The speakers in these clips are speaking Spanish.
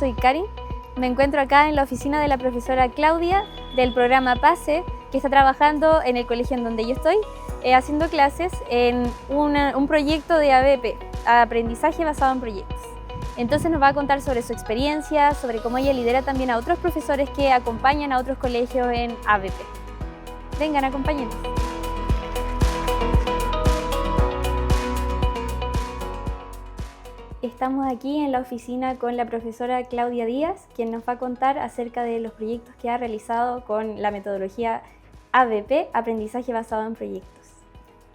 soy Karin. Me encuentro acá en la oficina de la profesora Claudia del programa PASE, que está trabajando en el colegio en donde yo estoy, haciendo clases en un proyecto de ABP, Aprendizaje Basado en Proyectos. Entonces nos va a contar sobre su experiencia, sobre cómo ella lidera también a otros profesores que acompañan a otros colegios en ABP. Vengan, acompáñenos. Estamos aquí en la oficina con la profesora Claudia Díaz, quien nos va a contar acerca de los proyectos que ha realizado con la metodología ABP, Aprendizaje Basado en Proyectos.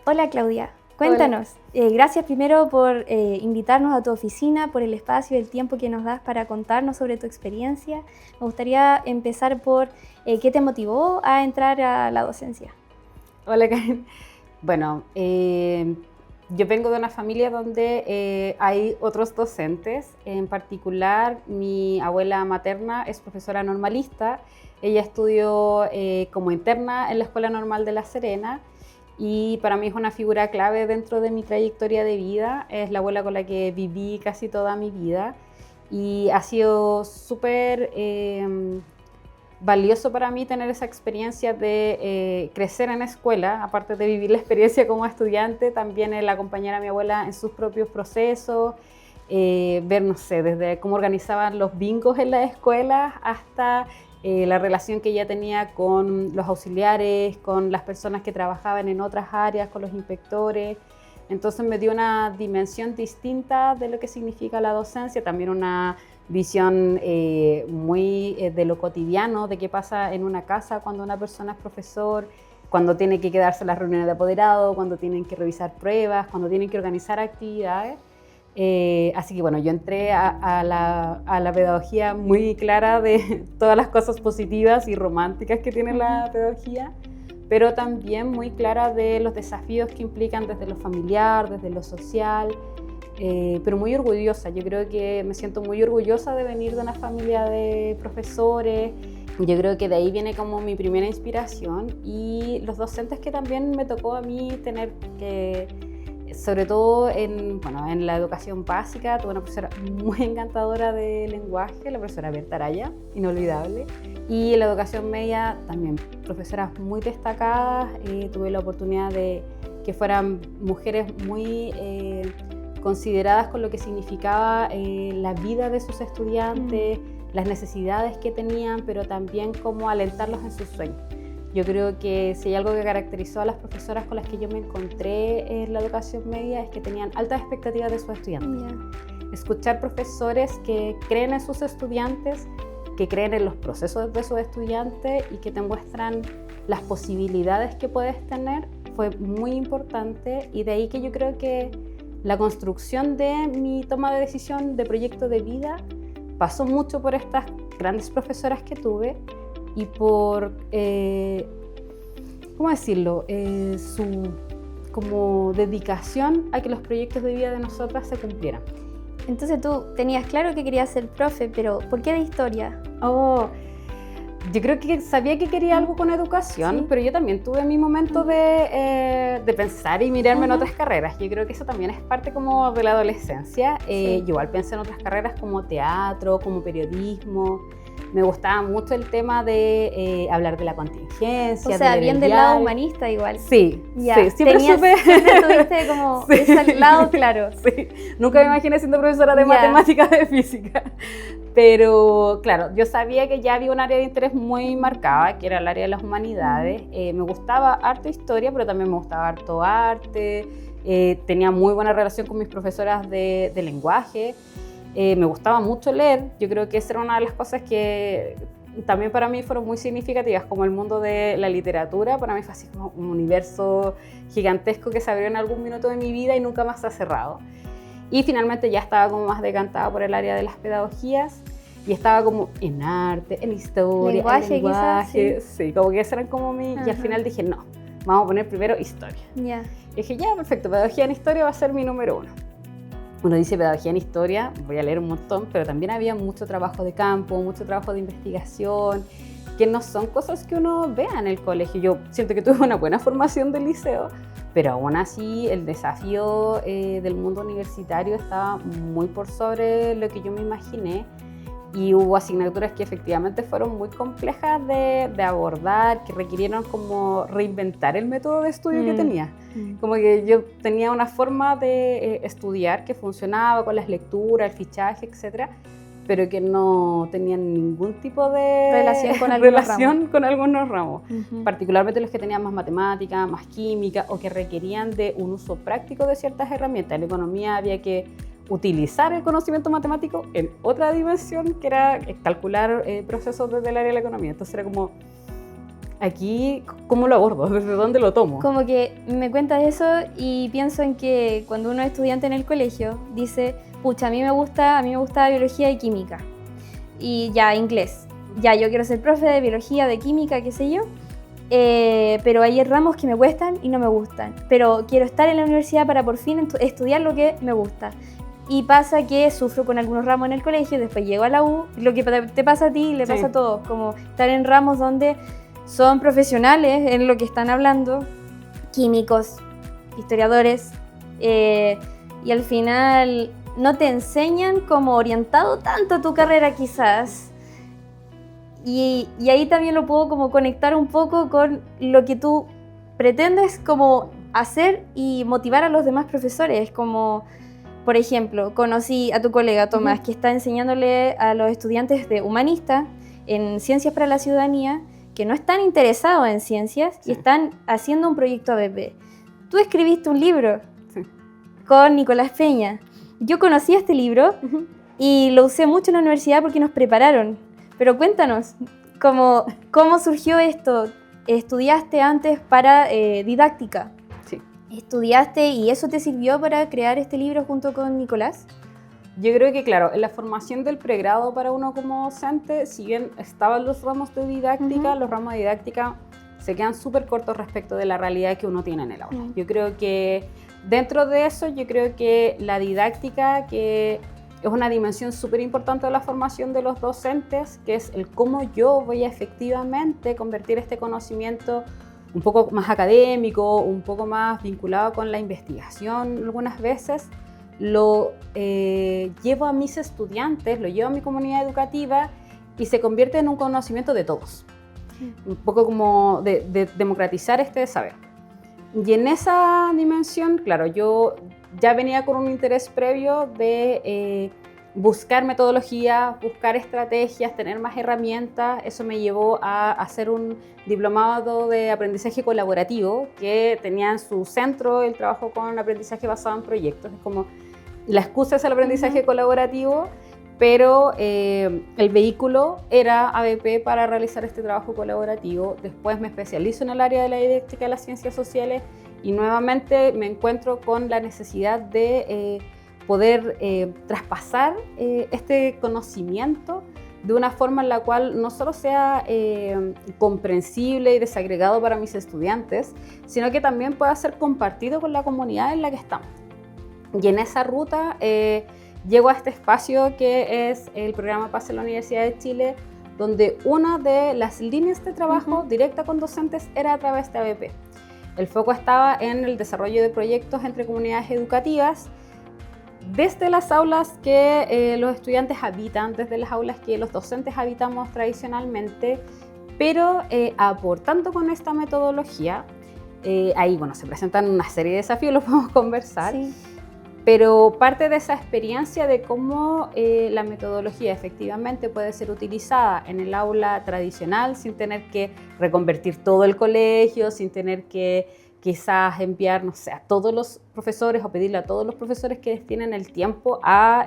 Hola Claudia, cuéntanos. Gracias primero por invitarnos a tu oficina, por el espacio y el tiempo que nos das para contarnos sobre tu experiencia. Me gustaría empezar por qué te motivó a entrar a la docencia. Hola Karen. Bueno, yo vengo de una familia donde hay otros docentes. En particular, mi abuela materna es profesora normalista. Ella estudió como interna en la Escuela Normal de La Serena y para mí es una figura clave dentro de mi trayectoria de vida. Es la abuela con la que viví casi toda mi vida y ha sido súper valioso para mí tener esa experiencia de crecer en escuela, aparte de vivir la experiencia como estudiante, también el acompañar a mi abuela en sus propios procesos, ver, no sé, desde cómo organizaban los bingos en la escuela hasta la relación que ella tenía con los auxiliares, con las personas que trabajaban en otras áreas, con los inspectores. Entonces me dio una dimensión distinta de lo que significa la docencia, también una visión muy de lo cotidiano, de qué pasa en una casa cuando una persona es profesor, cuando tiene que quedarse en las reuniones de apoderado, cuando tienen que revisar pruebas, cuando tienen que organizar actividades. Así que bueno, yo entré a la pedagogía muy clara de todas las cosas positivas y románticas que tiene la pedagogía, pero también muy clara de los desafíos que implican desde lo familiar, desde lo social, pero muy orgullosa. Yo creo que me siento muy orgullosa de venir de una familia de profesores. Yo creo que de ahí viene como mi primera inspiración y los docentes que también me tocó a mí tener que, sobre todo en la educación básica, tuve una profesora muy encantadora de lenguaje, la profesora Berta Araya, inolvidable. Y en la educación media también profesoras muy destacadas. Tuve la oportunidad de que fueran mujeres muy consideradas con lo que significaba la vida de sus estudiantes, las necesidades que tenían, pero también cómo alentarlos en sus sueños. Yo creo que si hay algo que caracterizó a las profesoras con las que yo me encontré en la educación media es que tenían altas expectativas de sus estudiantes. Escuchar profesores que creen en sus estudiantes, que creen en los procesos de sus estudiantes y que te muestran las posibilidades que puedes tener fue muy importante, y de ahí que yo creo que la construcción de mi toma de decisión de proyecto de vida pasó mucho por estas grandes profesoras que tuve y por, ¿cómo decirlo?, su como dedicación a que los proyectos de vida de nosotras se cumplieran. Entonces tú tenías claro que querías ser profe, pero ¿por qué de historia? Yo creo que sabía que quería algo con educación, sí, pero yo también tuve mi momento de pensar y mirarme en otras carreras. Yo creo que eso también es parte como de la adolescencia. Sí. Yo igual pensé en otras carreras como teatro, como periodismo. Me gustaba mucho el tema de hablar de la contingencia. O sea, bien del lado humanista igual. Sí, ya. Sí, siempre tuviste como sí, ese lado claro. Sí, nunca me imaginé siendo profesora de matemáticas, de física. Pero claro, yo sabía que ya había un área de interés muy marcada, que era el área de las humanidades. Me gustaba harto historia, pero también me gustaba harto arte. Tenía muy buena relación con mis profesoras de lenguaje. Me gustaba mucho leer. Yo creo que esa era una de las cosas que también para mí fueron muy significativas, como el mundo de la literatura. Para mí fue así como un universo gigantesco que se abrió en algún minuto de mi vida y nunca más se ha cerrado. Y finalmente ya estaba como más decantada por el área de las pedagogías y estaba como en arte, en historia, lenguaje, en lenguaje. Quizás, sí, como que esas eran como mi... Y al final dije, no, vamos a poner primero historia. Y dije, ya, perfecto, pedagogía en historia va a ser mi número 1. Uno dice pedagogía en historia, voy a leer un montón, pero también había mucho trabajo de campo, mucho trabajo de investigación, que no son cosas que uno vea en el colegio. Yo siento que tuve una buena formación del liceo, pero aún así el desafío del mundo universitario estaba muy por sobre lo que yo me imaginé. y hubo asignaturas que efectivamente fueron muy complejas de abordar, que requirieron como reinventar el método de estudio que tenía. Como que yo tenía una forma de estudiar que funcionaba con las lecturas, el fichaje, etcétera, pero que no tenían ningún tipo de relación con algunos ramos, particularmente los que tenían más matemática, más química, o que requerían de un uso práctico de ciertas herramientas. En la economía había que utilizar el conocimiento matemático en otra dimensión, que era calcular procesos desde el área de la economía. Entonces era como, aquí, ¿cómo lo abordo? ¿Desde dónde lo tomo? Como que me cuentas eso y pienso en que cuando uno es estudiante en el colegio, dice, pucha, a mí me gusta biología y química, y ya, inglés. Ya, yo quiero ser profe de biología, de química, qué sé yo, pero hay ramos que me cuestan y no me gustan. Pero quiero estar en la universidad para por fin estudiar lo que me gusta. Y pasa que sufro con algunos ramos en el colegio, después llego a la U, lo que te pasa a ti le pasa a todos, como estar en ramos donde son profesionales en lo que están hablando, químicos, historiadores, y al final no te enseñan como orientado tanto a tu carrera quizás. Y ahí también lo puedo como conectar un poco con lo que tú pretendes como hacer y motivar a los demás profesores, como... Por ejemplo, conocí a tu colega Tomás, que está enseñándole a los estudiantes de humanista en Ciencias para la Ciudadanía, que no están interesados en ciencias y están haciendo un proyecto ABP. Tú escribiste un libro con Nicolás Peña. Yo conocí este libro y lo usé mucho en la universidad porque nos prepararon. Pero cuéntanos, ¿cómo surgió esto? ¿Estudiaste antes para didáctica? ¿Estudiaste y eso te sirvió para crear este libro junto con Nicolás? Yo creo que, claro, en la formación del pregrado para uno como docente, si bien estaban los ramos de didáctica, los ramos de didáctica se quedan súper cortos respecto de la realidad que uno tiene en el aula. Yo creo que dentro de eso, yo creo que la didáctica, que es una dimensión súper importante de la formación de los docentes, que es el cómo yo voy a efectivamente convertir este conocimiento un poco más académico, un poco más vinculado con la investigación algunas veces, lo llevo a mis estudiantes, lo llevo a mi comunidad educativa y se convierte en un conocimiento de todos. Un poco como de democratizar este saber. Y en esa dimensión, claro, yo ya venía con un interés previo de buscar metodología, buscar estrategias, tener más herramientas. Eso me llevó a hacer un diplomado de aprendizaje colaborativo que tenía en su centro el trabajo con aprendizaje basado en proyectos. Es como la excusa es el aprendizaje colaborativo, pero el vehículo era ABP para realizar este trabajo colaborativo. Después me especializo en el área de la didáctica de las ciencias sociales y nuevamente me encuentro con la necesidad de poder traspasar este conocimiento de una forma en la cual no solo sea comprensible y desagregado para mis estudiantes, sino que también pueda ser compartido con la comunidad en la que estamos. Y en esa ruta llego a este espacio que es el programa PASE en la Universidad de Chile, donde una de las líneas de trabajo directa con docentes era a través de ABP. El foco estaba en el desarrollo de proyectos entre comunidades educativas, desde las aulas que los estudiantes habitan, desde las aulas que los docentes habitamos tradicionalmente, pero aportando con esta metodología, ahí bueno, se presentan una serie de desafíos, los podemos conversar, pero parte de esa experiencia de cómo la metodología efectivamente puede ser utilizada en el aula tradicional sin tener que reconvertir todo el colegio, sin tener que quizás enviar, no sé, a todos los profesores o pedirle a todos los profesores que tienen el tiempo a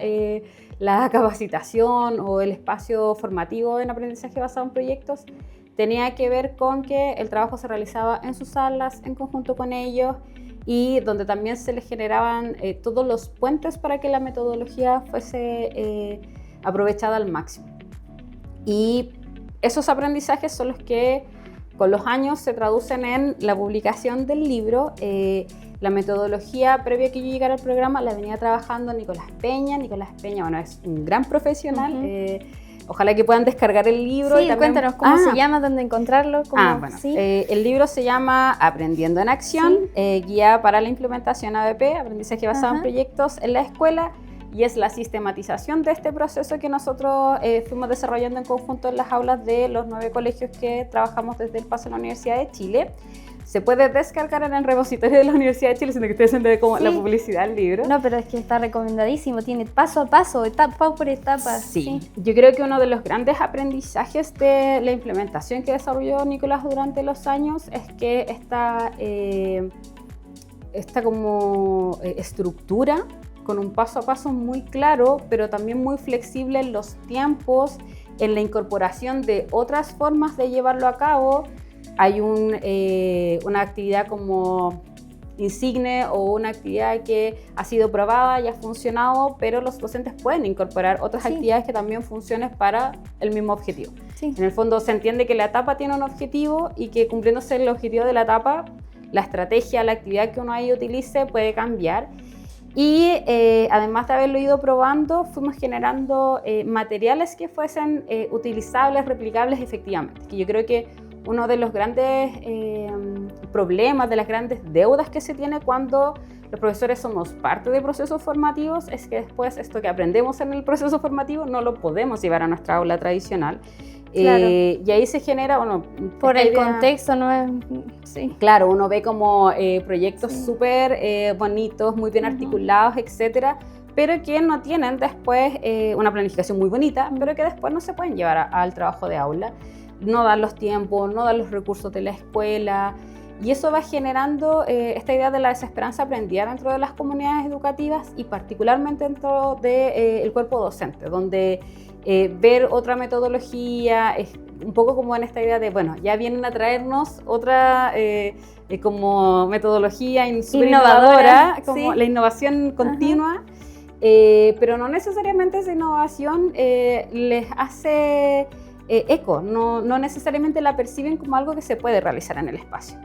la capacitación o el espacio formativo en aprendizaje basado en proyectos, tenía que ver con que el trabajo se realizaba en sus salas, en conjunto con ellos, y donde también se les generaban todos los puentes para que la metodología fuese aprovechada al máximo. Y esos aprendizajes son los que con los años se traducen en la publicación del libro. La metodología previa a que yo llegara al programa la venía trabajando Nicolás Peña. Nicolás Peña, bueno, es un gran profesional. Ojalá que puedan descargar el libro. Sí, y también... cuéntanos cómo se llama, dónde encontrarlo. Bueno, ¿sí? El libro se llama Aprendiendo en Acción, guía para la implementación ABP, aprendizaje basado en proyectos en la escuela. y es la sistematización de este proceso que nosotros fuimos desarrollando en conjunto en las aulas de los 9 colegios que trabajamos desde el PASE en la Universidad de Chile. Se puede descargar en el repositorio de la Universidad de Chile, siendo que ustedes hacen como la publicidad del libro. No, pero es que está recomendadísimo, tiene paso a paso, etapa por etapa. Sí. Yo creo que uno de los grandes aprendizajes de la implementación que desarrolló Nicolás durante los años es que esta como estructura con un paso a paso muy claro, pero también muy flexible en los tiempos, en la incorporación de otras formas de llevarlo a cabo. Hay una actividad como insigne o una actividad que ha sido probada y ha funcionado, pero los docentes pueden incorporar otras actividades que también funcionen para el mismo objetivo. Sí. En el fondo se entiende que la etapa tiene un objetivo y que cumpliéndose el objetivo de la etapa, la estrategia, la actividad que uno ahí utilice puede cambiar. Y además de haberlo ido probando, fuimos generando materiales que fuesen utilizables, replicables efectivamente. Que yo creo que uno de los grandes problemas, de las grandes deudas que se tiene cuando los profesores somos parte de procesos formativos es que después esto que aprendemos en el proceso formativo no lo podemos llevar a nuestra aula tradicional. Claro. Y ahí se genera, bueno, por el contexto, ¿no? Sí. Claro, uno ve como proyectos súper bonitos, muy bien articulados, etcétera, pero que no tienen después una planificación muy bonita, pero que después no se pueden llevar al trabajo de aula. No dan los tiempos, no dan los recursos de la escuela, y eso va generando esta idea de la desesperanza aprendida dentro de las comunidades educativas y particularmente dentro del cuerpo docente, donde ver otra metodología es un poco como en esta idea de, bueno, ya vienen a traernos otra como metodología innovadora, como la innovación continua, pero no necesariamente esa innovación les hace eco, no necesariamente la perciben como algo que se puede realizar en el espacio.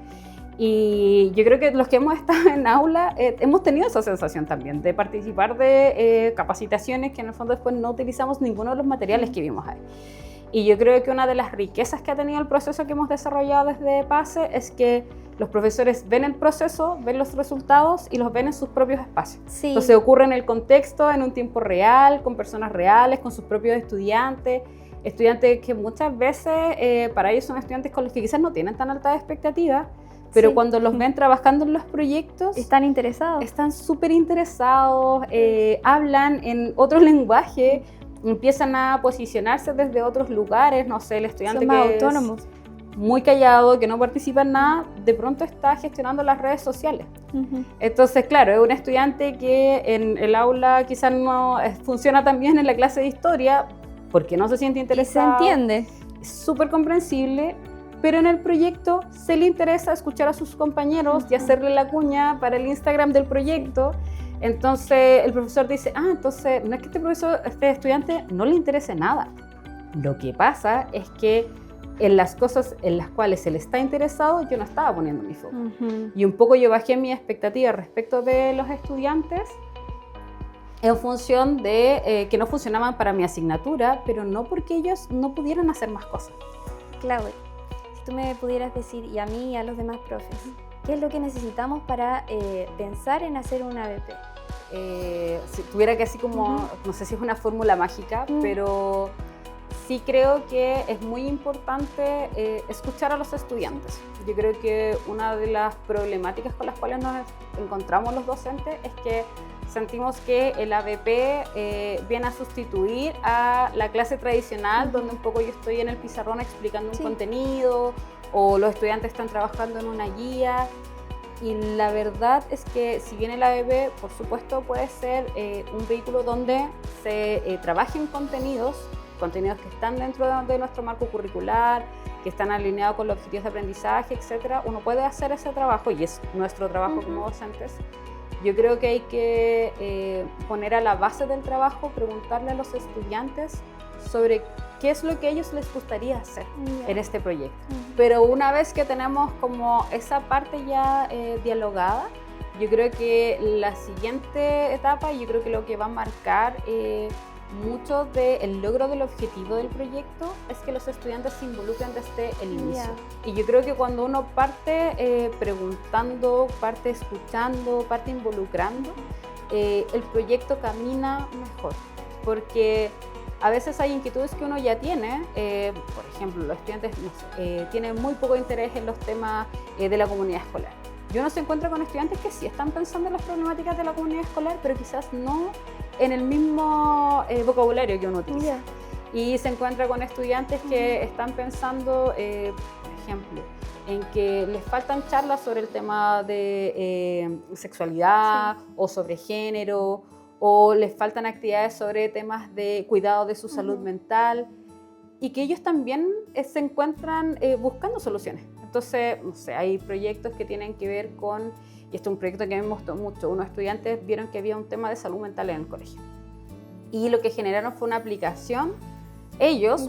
Y yo creo que los que hemos estado en aula hemos tenido esa sensación también de participar de capacitaciones que en el fondo después no utilizamos ninguno de los materiales que vimos ahí. Y yo creo que una de las riquezas que ha tenido el proceso que hemos desarrollado desde PASE es que los profesores ven el proceso, ven los resultados y los ven en sus propios espacios. Sí. Entonces ocurre en el contexto, en un tiempo real, con personas reales, con sus propios estudiantes que muchas veces para ellos son estudiantes con los que quizás no tienen tan altas expectativas, pero cuando los ven trabajando en los proyectos están interesados, están súper interesados, hablan en otro lenguaje, empiezan a posicionarse desde otros lugares, no sé, el estudiante son más autónomos, muy callado, que no participa en nada, de pronto está gestionando las redes sociales. Entonces, claro, es un estudiante que en el aula quizás no funciona tan bien en la clase de historia porque no se siente interesado. Y se entiende. Es súper comprensible, pero en el proyecto se le interesa escuchar a sus compañeros y hacerle la cuña para el Instagram del proyecto. Entonces el profesor dice, entonces no es que este estudiante no le interese nada. Lo que pasa es que en las cosas en las cuales él está interesado, yo no estaba poniendo mi foco. Y un poco yo bajé mi expectativa respecto de los estudiantes en función de que no funcionaban para mi asignatura, pero no porque ellos no pudieran hacer más cosas. Claro, si tú me pudieras decir, y a mí y a los demás profes, ¿qué es lo que necesitamos para pensar en hacer una ABP? Si tuviera que así como, no sé si es una fórmula mágica, pero sí creo que es muy importante escuchar a los estudiantes. Yo creo que una de las problemáticas con las cuales nos encontramos los docentes es que sentimos que el ABP viene a sustituir a la clase tradicional, donde un poco yo estoy en el pizarrón explicando un contenido, o los estudiantes están trabajando en una guía. Y la verdad es que si bien el ABP, por supuesto, puede ser un vehículo donde se trabajen contenidos que están dentro de nuestro marco curricular, que están alineados con los objetivos de aprendizaje, etc. Uno puede hacer ese trabajo, y es nuestro trabajo como docentes. Yo creo que hay que poner a la base del trabajo, preguntarle a los estudiantes sobre qué es lo que a ellos les gustaría hacer en este proyecto. Pero una vez que tenemos como esa parte ya dialogada, yo creo que la siguiente etapa, yo creo que lo que va a marcar mucho del logro del objetivo del proyecto es que los estudiantes se involucren desde el inicio. Y yo creo que cuando uno parte preguntando, parte escuchando, parte involucrando, el proyecto camina mejor, porque a veces hay inquietudes que uno ya tiene, por ejemplo, los estudiantes tienen muy poco interés en los temas de la comunidad escolar. Y uno se encuentra con estudiantes que sí están pensando en las problemáticas de la comunidad escolar, pero quizás no en el mismo vocabulario que uno utiliza. Y se encuentra con estudiantes que están pensando, por ejemplo, en que les faltan charlas sobre el tema de sexualidad o sobre género, o les faltan actividades sobre temas de cuidado de su salud mental, y que ellos también se encuentran buscando soluciones. Entonces, no sé, hay proyectos que tienen que ver con, y este es un proyecto que me gustó mucho, unos estudiantes vieron que había un tema de salud mental en el colegio. Y lo que generaron fue una aplicación,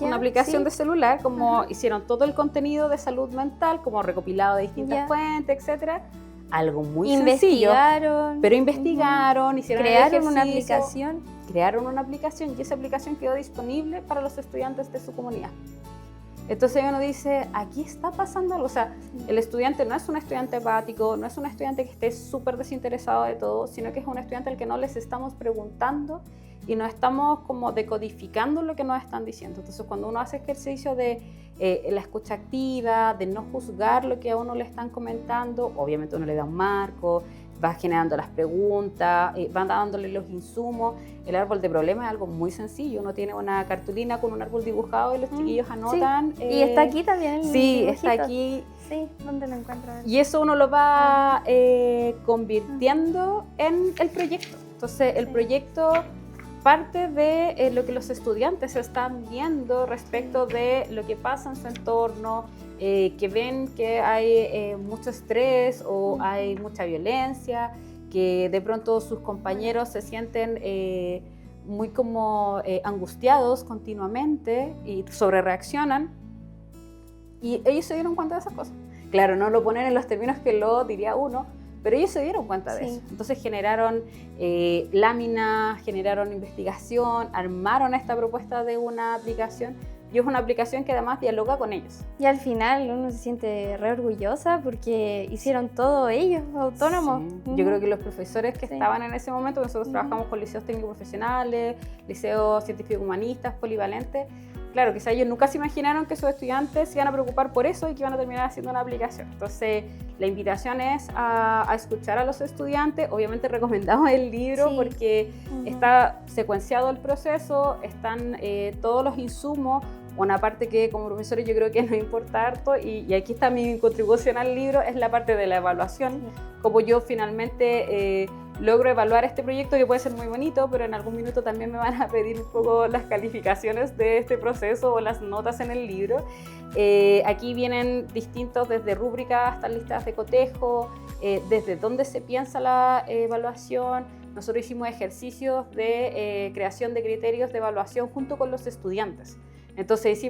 una aplicación de celular, como hicieron todo el contenido de salud mental, como recopilado de distintas fuentes, etcétera. Algo muy sencillo, pero investigaron, crearon una aplicación. Crearon una aplicación y esa aplicación quedó disponible para los estudiantes de su comunidad. Entonces uno dice, aquí está pasando algo. O sea, el estudiante no es un estudiante apático, no es un estudiante que esté súper desinteresado de todo, sino que es un estudiante al que no les estamos preguntando y no estamos como decodificando lo que nos están diciendo. Entonces cuando uno hace ejercicio de la escucha activa, de no juzgar lo que a uno le están comentando, obviamente uno le da un marco, va generando las preguntas, van dándole los insumos. El árbol de problemas es algo muy sencillo. Uno tiene una cartulina con un árbol dibujado y los chiquillos anotan. Sí. Y está aquí también el Sí, dibujito. está aquí. Sí, ¿dónde lo encuentro? Y eso uno lo va convirtiendo en el proyecto. Entonces, el proyecto parte de lo que los estudiantes están viendo respecto de lo que pasa en su entorno, que ven que hay mucho estrés o hay mucha violencia, que de pronto sus compañeros se sienten muy como angustiados continuamente y sobrereaccionan, y ellos se dieron cuenta de esas cosas. Claro, no lo ponen en los términos que lo diría uno, pero ellos se dieron cuenta de eso. Entonces generaron láminas, generaron investigación, armaron esta propuesta de una aplicación, y es una aplicación que además dialoga con ellos. Y al final uno se siente re orgullosa porque hicieron todo ellos, autónomos. Sí. Yo creo que los profesores que estaban en ese momento, nosotros trabajamos con liceos técnicos profesionales, liceos científicos humanistas, polivalentes, claro, quizá ellos nunca se imaginaron que sus estudiantes se iban a preocupar por eso y que iban a terminar haciendo una aplicación. Entonces, la invitación es a escuchar a los estudiantes. Obviamente recomendamos el libro porque está secuenciado el proceso, están todos los insumos. Una parte que como profesores yo creo que nos importa harto, y aquí está mi contribución al libro, es la parte de la evaluación. Como yo finalmente logro evaluar este proyecto, que puede ser muy bonito, pero en algún minuto también me van a pedir un poco las calificaciones de este proceso o las notas en el libro. Aquí vienen distintos, desde rúbricas hasta listas de cotejo, desde dónde se piensa la evaluación. Nosotros hicimos ejercicios de creación de criterios de evaluación junto con los estudiantes. Entonces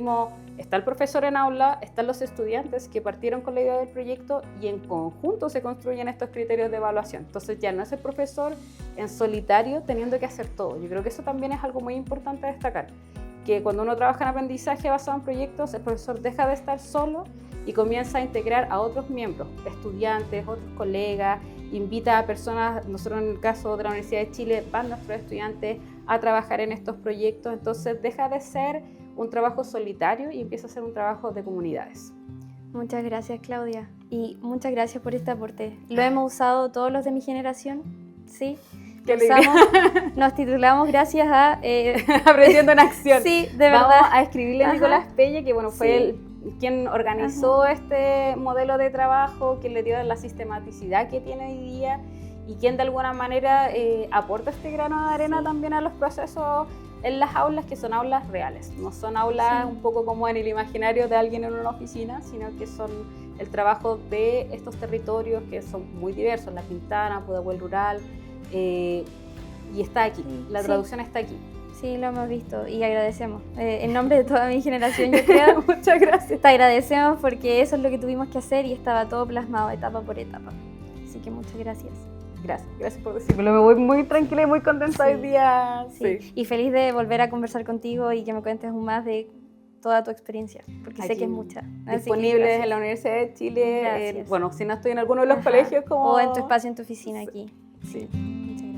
está el profesor en aula, están los estudiantes que partieron con la idea del proyecto y en conjunto se construyen estos criterios de evaluación. Entonces ya no es el profesor en solitario teniendo que hacer todo. Yo creo que eso también es algo muy importante a destacar, que cuando uno trabaja en aprendizaje basado en proyectos, el profesor deja de estar solo y comienza a integrar a otros miembros, estudiantes, otros colegas, invita a personas. Nosotros en el caso de la Universidad de Chile van nuestros estudiantes a trabajar en estos proyectos. Entonces deja de ser un trabajo solitario y empieza a ser un trabajo de comunidades. Muchas gracias, Claudia, y muchas gracias por este aporte. Lo hemos usado todos los de mi generación, ¿sí? Nos titulamos gracias a Aprendiendo en Acción. Sí, de verdad. Vamos a escribirle a Nicolás Pelle, que fue quien organizó este modelo de trabajo, quien le dio la sistematicidad que tiene hoy día y quien de alguna manera aporta este grano de arena también a los procesos en las aulas, que son aulas reales. No son aulas un poco como en el imaginario de alguien en una oficina, sino que son el trabajo de estos territorios que son muy diversos, La Pintana, Pudahuel Rural, y está aquí, la traducción está aquí. Sí, lo hemos visto y agradecemos. En nombre de toda mi generación, yo creo. Muchas gracias. Te agradecemos porque eso es lo que tuvimos que hacer y estaba todo plasmado etapa por etapa. Así que muchas gracias. Gracias por decírmelo. Me voy muy tranquila y muy contenta hoy día. Sí. Y feliz de volver a conversar contigo y que me cuentes aún más de toda tu experiencia, porque sé que es mucha. Disponibles en la Universidad de Chile. Bueno, si no estoy en alguno de los colegios como... O en tu espacio, en tu oficina aquí. Sí. Muchas gracias.